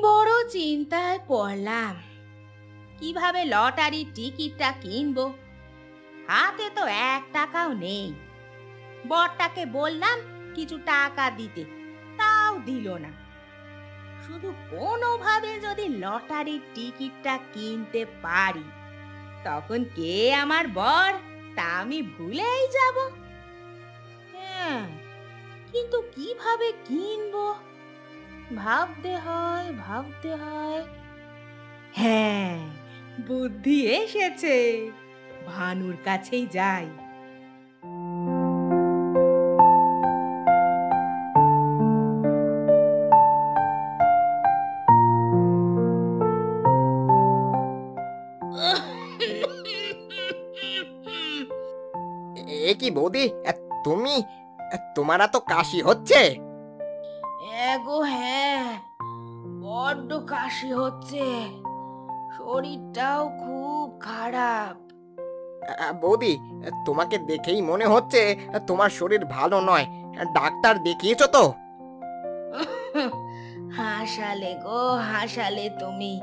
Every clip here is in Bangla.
বড় চিন্তায় পড়লাম, কিভাবে লটারির টিকিটটা কিনবো। হাতে তো 1 টাকাও নেই। বরটাকে বললাম কিছু টাকা দিতে, তাও দিল না। শুধু কোনোভাবে যদি লটারির টিকিটটা কিনতে পারি, তখন কে আমার বর তা আমি ভুলেই যাব। হ্যাঁ, কিন্তু কিভাবে কিনবো ভাবতে হয়। হ্যাঁ, বুদ্ধি এসেছে, ভানুর কাছেই যাই। এ কি বৌদি, তুমি? তোমার তো কাশি হচ্ছে? এগো হ্যাঁ, বড্ড কাশি হচ্ছে, শরীরটাও খুব খারাপ। বৌদি, তোমাকে দেখেই মনে হচ্ছে তোমার শরীর ভালো নয়। ডাক্তার দেখিয়েছো তো? হাসালে গো হাসালে তুমি।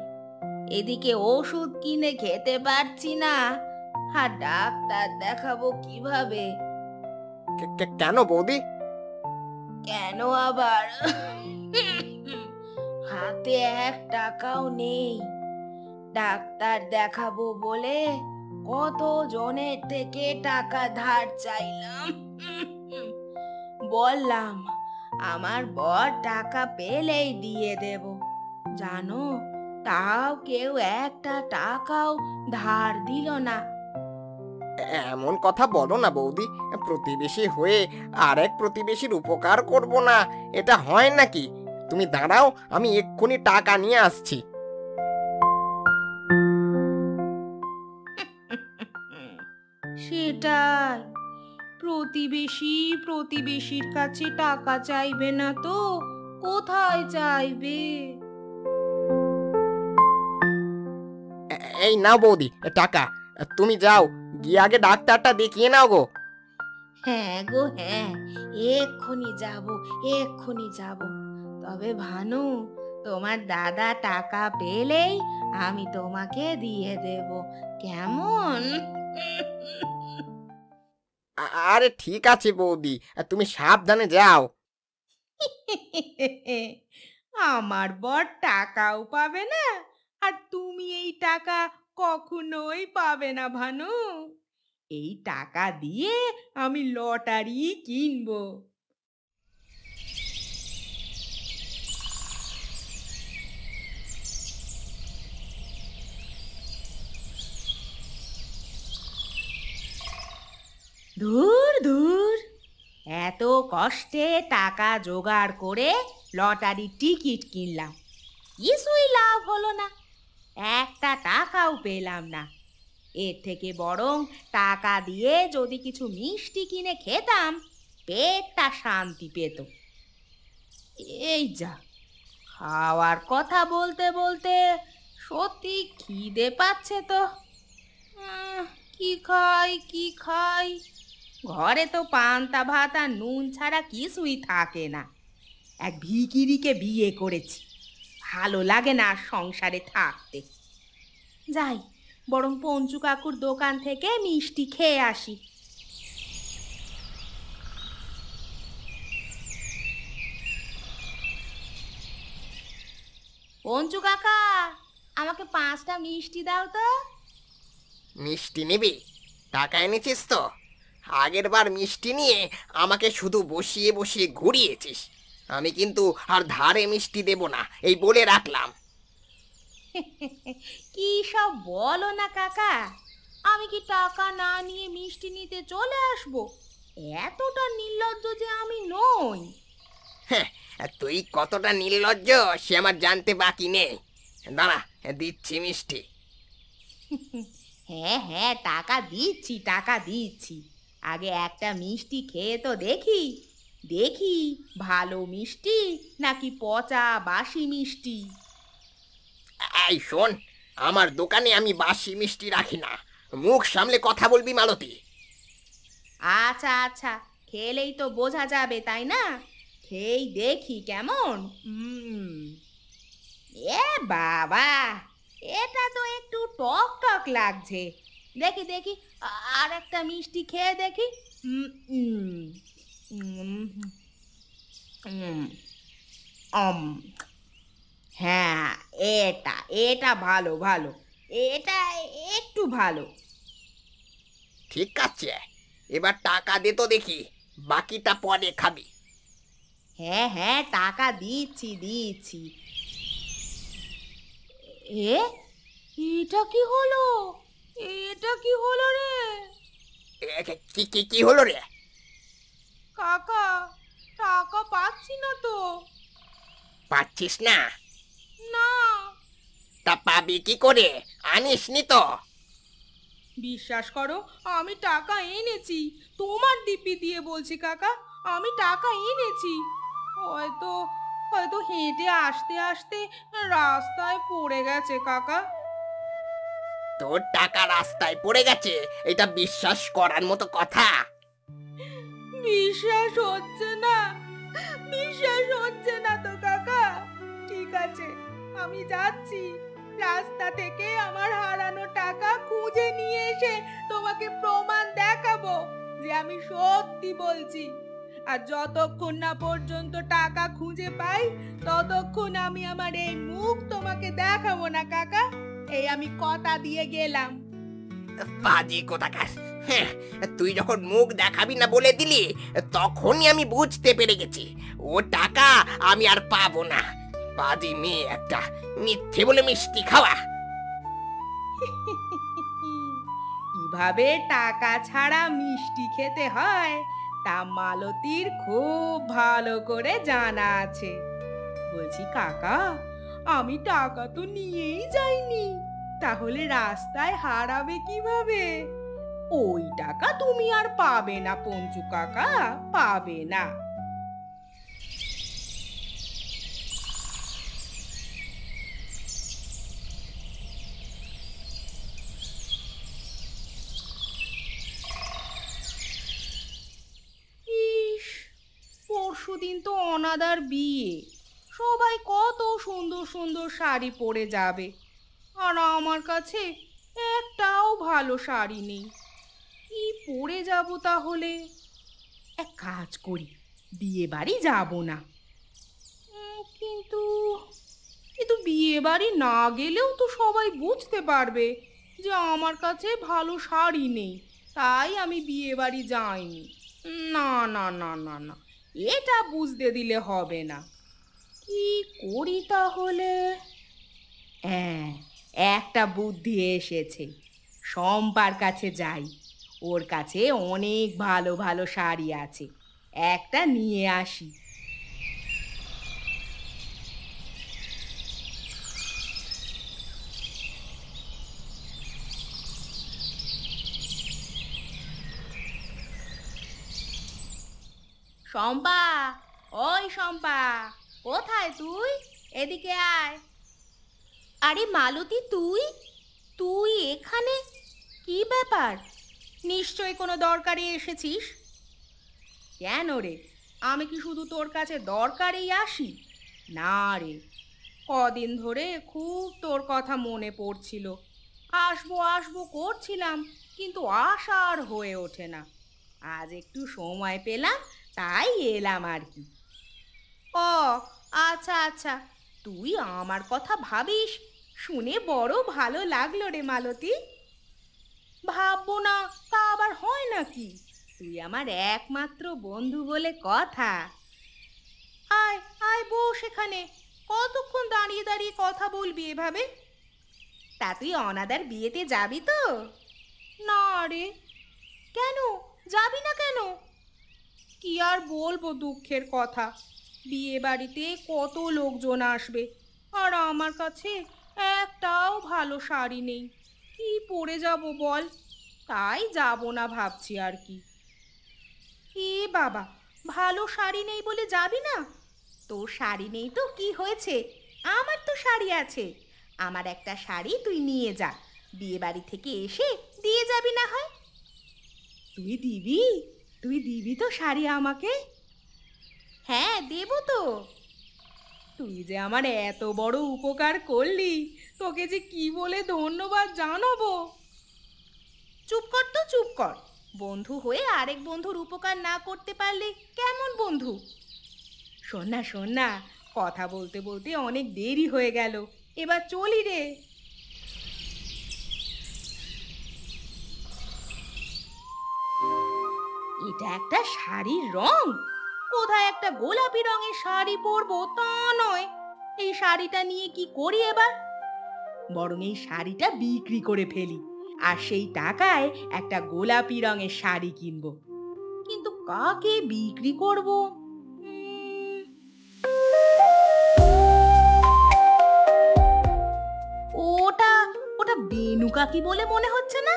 এদিকে ওষুধ কিনে খেতে পারছি না, আর ডাক্তার দেখাবো কিভাবে? কেন বৌদি? কেন আবার? হাতে 1 টাকাও নেই। ডাক্তার দেখাবো বলে কত জনের থেকে টাকা ধার চাইলাম। বললাম আমার বর টাকা পেলেই দিয়ে দেব, জানো, তাও কেউ 1 টাকাও ধার দিল না। এমন কথা বলো না বৌদি। প্রতিবেশী হয়ে আরেক প্রতিবেশীর উপকার করব না, এটা হয় নাকি? তুমি দাঁড়াও, আমি এক্ষুনি টাকা নিয়ে আসছি। সেটাই, প্রতিবেশী প্রতিবেশীর কাছে টাকা চাইবে না তো কোথায় চাইবে? এই নাও বৌদি টাকা। তুমি যাও, গিয়ে আগে ডাক্তারটা দেখিয়ে নাও গো। হ্যাঁ গো হ্যাঁ, এক্ষুনি যাব। তবে ভানু, তোমার দাদা টাকা পেলেই আমি তোমাকে দিয়ে দেব, কেমন? আরে ঠিক আছে বৌদি, তুমি সাবধানে যাও। আমার বর টাকাও পাবে না, আর তুমি এই টাকা কখনোই পাবে না ভানু। এই টাকা দিয়ে আমি লটারি কিনবো। ধুর ধুর, এত কষ্টে টাকা জোগাড় করে লটারির টিকিট কিনলাম, কিছুই লাভ হলো না, 1 টাকাও পেলাম না। এর থেকে বরং টাকা দিয়ে যদি কিছু মিষ্টি কিনে খেতাম, পেটটা শান্তি পেত। এই যা, খাওয়ার কথা বলতে বলতে সত্যি খিদে পাচ্ছে তো। কি খাই? ঘরে তো পান্তা ভাত আর নুন ছাড়া কিছুই থাকে না। এক ভিখিরিকে বিয়ে করেছি, ভালো লাগে না আর সংসারে থাকতে। যাই, বরং পঞ্চু কাকুর দোকান থেকে মিষ্টি খেয়ে আসি। পঞ্চু কাকা, আমাকে 5টা মিষ্টি দাও তো। মিষ্টি নিবি? টাকা এনেছিস তো? আগের বার মিষ্টি নিয়ে আমাকে শুধু বসিয়ে বসিয়ে ঘুরিয়েছিস। আমি কিন্তু আর ধারে মিষ্টি দেব না, এই বলে রাখলাম। কি সব বলো না কাকা, আমি কি টাকা না নিয়ে মিষ্টি নিতে চলে আসবো? এতটা নির্লজ্জ যে আমি নই। হ্যাঁ, তুই কতটা নির্লজ্জ সে আমার জানতে বাকি নেই। দাঁড়া, দিচ্ছি মিষ্টি। হ্যাঁ হ্যাঁ, টাকা দিচ্ছি। আগে একটা মিষ্টি খেয়ে তো দেখি ভালো মিষ্টি নাকি পচা বাসি মিষ্টি। এই শোন, আমার দোকানে আমি বাসি মিষ্টি রাখি না। মুখ সামলে কথা বলবি মালতী। আচ্ছা আচ্ছা, খেলেই তো বোঝা যাবে তাই না? খেয়েই দেখি কেমন। এ বাবা, এটা তো একটু টক টক লাগছে। দেখি দেখি, আর একটা মিষ্টি খেয়ে দেখি। উম, উম, উম, উম, উম, হ্যাঁ, এটা এটা ভালো ভালো, এটা একটু ভালো। ঠিক আছে, এবার টাকা দে তো দেখি, বাকিটা পরে খাবি। হ্যাঁ হ্যাঁ, টাকা দিচ্ছি দিচ্ছি। এ এটা কি হলো? এটা কি হলো রে? কি কি কি হলো রে? কাকা, টাকা পাচ্ছি না তো। পাচ্ছিস না? না। তা পাবি কি করে? আনিসনি তো। বিশ্বাস করো, আমি টাকা এনেছি। তোমার দিব্যি দিয়ে বলছি কাকা, আমি টাকা এনেছি। হয়তো হয়তো হেঁটে আসতে আসতে রাস্তায় পড়ে গেছে কাকা। তোর টাকা রাস্তায় পড়ে গেছে? এটা বিশ্বাস করার মতো কথা? বিশ্বাস হচ্ছে না, বিশ্বাস হচ্ছে না তো কাকা। ঠিক আছে, আমি যাচ্ছি। রাস্তা থেকে আমার হারানো টাকা খুঁজে নিয়ে এসে তোমাকে প্রমাণ দেখাবো যে আমি সত্যি বলছি। আর যতক্ষণ না পর্যন্ত টাকা খুঁজে পাই, ততক্ষণ আমি আমার এই মুখ তোমাকে দেখাবো না কাকা। এই আমি কথা দিয়ে গেলাম। বাজে কোথাকার। হ্যাঁ, তুই যখন মুখ দেখাবি না বলে দিলি, তখনই আমি বুঝতে পেরে গেছি ও টাকা আমি আর পাবো না। বাজে মেয়ে একটা, মিথ্যে বলে মিষ্টি খাওয়া। কিভাবে টাকা ছাড়া মিষ্টি খেতে হয় তা মালতীর খুব ভালো করে জানা আছে। বলছি কাকা, আমি টাকা তো নিয়েই যাইনি, তাহলে রাস্তায় হারাবে কিভাবে? ওই টাকা তুমি আর পাবে না পঞ্চু কাকা, পাবে না। ইস, পরশুদিন তো অনাদার বিয়ে, সবাই কত সুন্দর সুন্দর শাড়ি পরে যাবে, আর আমার কাছে একটাও ভালো শাড়ি নেই। কি পরে যাব তাহলে? এক কাজ করি, বিয়ে বাড়ি যাব না। কিন্তু কিন্তু বিয়ে বাড়ি না গেলেও তো সবাই বুঝতে পারবে যে আমার কাছে ভালো শাড়ি নেই, তাই আমি বিয়ে বাড়ি যাইনি। না না না না না, এটা বুঝতে দিলে হবে না। কি করি তাহলে? হ্যাঁ, একটা বুদ্ধি এসেছে। শম্পার কাছে যাই, ওর কাছে অনেক ভালো ভালো শাড়ি আছে, একটা নিয়ে আসি। শম্পা, ওই শম্পা, কোথায় তুই? এদিকে আয়। আরে মালতী, তুই তুই এখানে? কি ব্যাপার? নিশ্চয় কোনো দরকারে এসেছিস। কেন রে, আমি কি শুধু তোর কাছে দরকারেই আসি? না রে, কদিন ধরে খুব তোর কথা মনে পড়ছিল। আসবো আসবো করছিলাম, কিন্তু আসা আর হয়ে ওঠে না। আজ একটু সময় পেলাম, তাই এলাম আর কি। ও আচ্ছা আচ্ছা, তুই আমার কথা ভাবিস, শুনে বড় ভালো লাগলো রে মালতী। ভাববো না তা আবার হয় নাকি? তুই আমার একমাত্র বন্ধু বলে কথা। আয় আয়, বস এখানে। কতক্ষণ দাঁড়িয়ে দাঁড়িয়ে কথা বলবি এভাবে? তা তুই অনাদার বিয়েতে যাবি তো? না রে। কেন যাবি না কেন? কি আর বলবো দুঃখের কথা, বিয়ে বাড়িতে কত লোকজন আসবে, আর আমার কাছে একটাও ভালো শাড়ি নেই। কি পরে যাব বল? তাই যাব না ভাবছি আর কি। এ বাবা, ভালো শাড়ি নেই বলে যাবি না? তোর শাড়ি নেই তো কি হয়েছে, আমার তো শাড়ি আছে। আমার একটা শাড়ি তুই নিয়ে যা, বিয়ে বাড়ি থেকে এসে দিয়ে যাবি না হয়। তুই দিবি? তুই দিবি তো শাড়ি আমাকে? হ্যাঁ, দেব তো। তুই যে আমার এত বড় উপকার করলি, তোকে যে কি বলে ধন্যবাদ জানাবো। চুপ কর তো, চুপ কর। বন্ধু হয়ে আরেক বন্ধুর উপকার না করতে পারলে কেমন বন্ধু? শোন না, শোন না, কথা বলতে বলতে অনেক দেরি হয়ে গেল, এবার চলি রে। এটা একটা শাড়ির রং, কোথায় একটা গোলাপি রঙের শাড়ি পরবো তা নয়। এই শাড়িটা নিয়ে কি করি এবার? বরং এই শাড়িটা বিক্রি করে ফেলি, আর সেই টাকায় একটা গোলাপি রঙের শাড়ি কিনবো। কিন্তু কাকে বিক্রি করব? ওটা ওটা বেনু কাকি বলে মনে হচ্ছে না?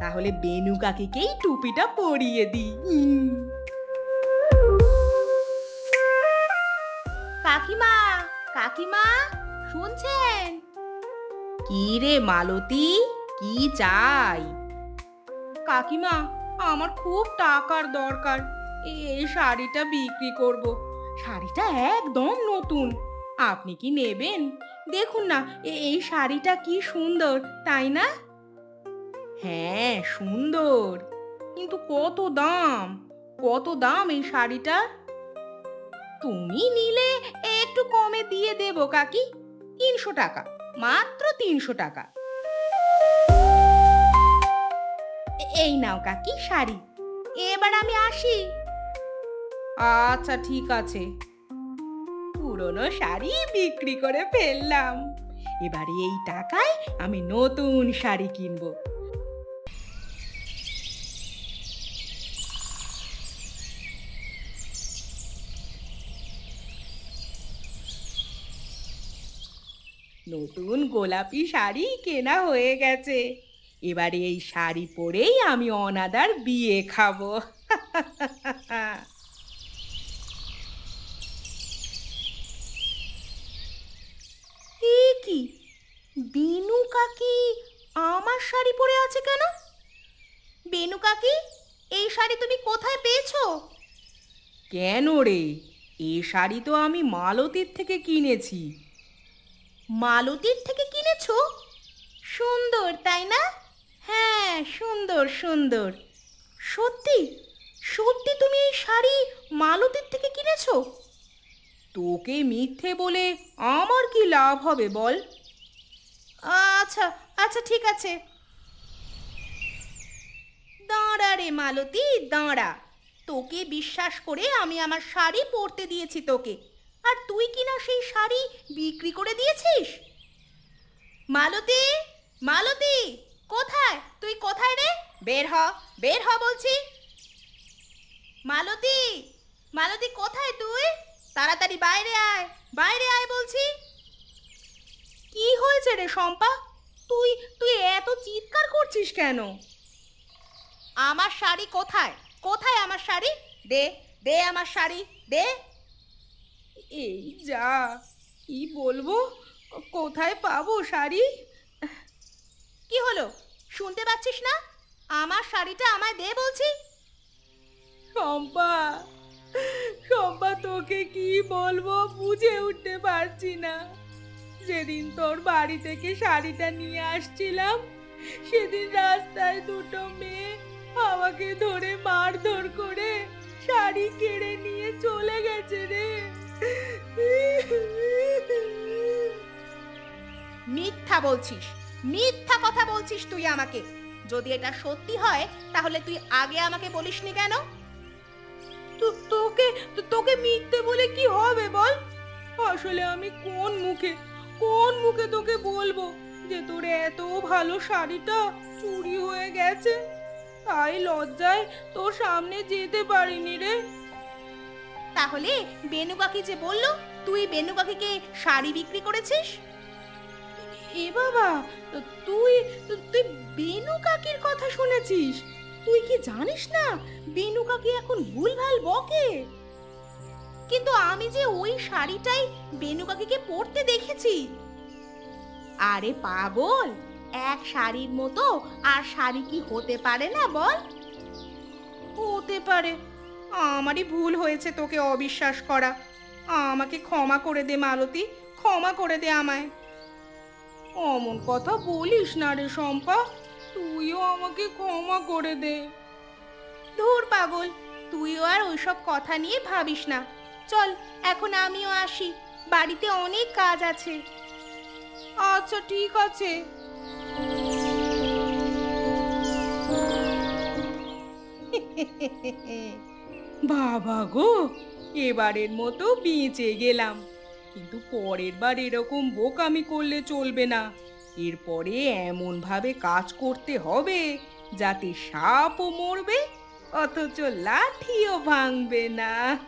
তাহলে বেনু কাকিকেই টুপিটা পরিয়ে দিই। কাকিমা, কাকিমা, শুনছেন? কি রে মালতী, কি চাই? কাকিমা, আমার খুব টাকার দরকার, এই শাড়িটা বিক্রি করব। শাড়িটা একদম নতুন, আপনি কি নেবেন? দেখুন না, এই শাড়িটা কি সুন্দর, তাই না? হ্যাঁ, সুন্দর, কিন্তু কত দাম? কত দাম এই শাড়িটা? তুমি নিলে একটু কমে দিয়ে দেব কাকি, 300 টাকা, মাত্র 300 টাকা। এই নাও কাকি শাড়ি, এবার আমি আসি। আচ্ছা, ঠিক আছে। পুরনো শাড়ি বিক্রি করে ফেললাম, এবারে এই টাকায় আমি নতুন শাড়ি কিনবো। নতুন গোলাপি শাড়ি কেনা হয়ে গেছে, এবারে এই শাড়ি পরেই আমি অনাদার বিয়ে খাবো। এ কি, বেনু কাকি আমার শাড়ি পরে আছে কেন? বেনু কাকি, এই শাড়ি তুমি কোথায় পেয়েছো? কেন রে, এই শাড়ি তো আমি মালতীর থেকে কিনেছি। মালতীর থেকে কিনেছো? সুন্দর, তাই না? হ্যাঁ, সুন্দর সুন্দর। সত্যি? সত্যি তুমি এই শাড়ি মালতীর থেকে কিনেছো? তোকে মিথ্যে বলে আমার কি লাভ হবে বল? আচ্ছা আচ্ছা, ঠিক আছে। দাঁড়া রে মালতী, দাঁড়া। তোকে বিশ্বাস করে আমি আমার শাড়ি পরতে দিয়েছি তোকে, আর তুই কিনা সেই শাড়ি বিক্রি করে দিয়েছিস। মালতী, মালতী, কোথায় তুই? কোথায় রে? বের হ, বের হ বলছি। মালতী, মালতী, কোথায় তুই? তাড়াতাড়ি বাইরে আয়, বাইরে আয় বলছি। কি হয়েছে রে শম্পা, তুই তুই এত চিৎকার করছিস কেন? আমার শাড়ি কোথায়? কোথায় আমার শাড়ি? দে, দে আমার শাড়ি, দে। এই যা, কি বলবো, কোথায় পাবো শাড়ি? কি হলো, শুনতে পাচ্ছিস না? আমার শাড়িটা আমায় দে বলছি। শম্পা, শম্পা, তোকে কি বলবো বুঝে উঠতে পারছি না। যেদিন তোর বাড়ি থেকে শাড়িটা নিয়ে আসছিলাম, সেদিন রাস্তায় দুটো মেয়ে আমাকে ধরে মারধর করে শাড়ি কেড়ে নিয়ে চলে গেছে রে। মিথ্যা বলছিস, মিথ্যা কথা বলছিস তুই আমাকে। যদি এটা সত্যি হয় তাহলে তুই আগে আমাকে বলিসনি কেন? তোকে তোকে মিথ্যে বলে কি হবে বল? আসলে আমি কোন মুখে তোকে বলবো যে তোর এত ভালো শাড়িটা চুরি হয়ে গেছে? তাই লজ্জায় তোর সামনে যেতে পারিনি রে। তাহলে বেনু কাকি যে বললো তুই বেনু কাকিকে শাড়ি বিক্রি করেছিস? এ বাবা, তুই তুই বেনু কাকির কথা শুনেছিস? তুই কি জানিস না বেনু কাকি এখন ভুলভাল বকে? কিন্তু আমি যে ওই শাড়িটাই বেনু কাকিকে পরতে দেখেছি। আরে পাগল, এক শাড়ির মতো আর শাড়ি কি হতে পারে না বল? হতে পারে। আমারই ভুল হয়েছে তোকে অবিশ্বাস করা। আমাকে ক্ষমা করে দে মালতী, ক্ষমা করে দে আমায়। অমন কথা বলিস না রে শম্পা, তুইও আমাকে ক্ষমা করে দে। ধুর পাগল, তুইও আর ওইসব কথা নিয়ে ভাবিস না। চল এখন আমিও আসি, বাড়িতে অনেক কাজ আছে। আচ্ছা ঠিক আছে। বাবা গো, এবারের মতো বেঁচে গেলাম। কিন্তু পরের বার এরকম বোকামি করলে চলবে না। এরপরে এমন ভাবে কাজ করতে হবে যাতে সাপও মরবে অথচ লাঠিও ভাঙবে না।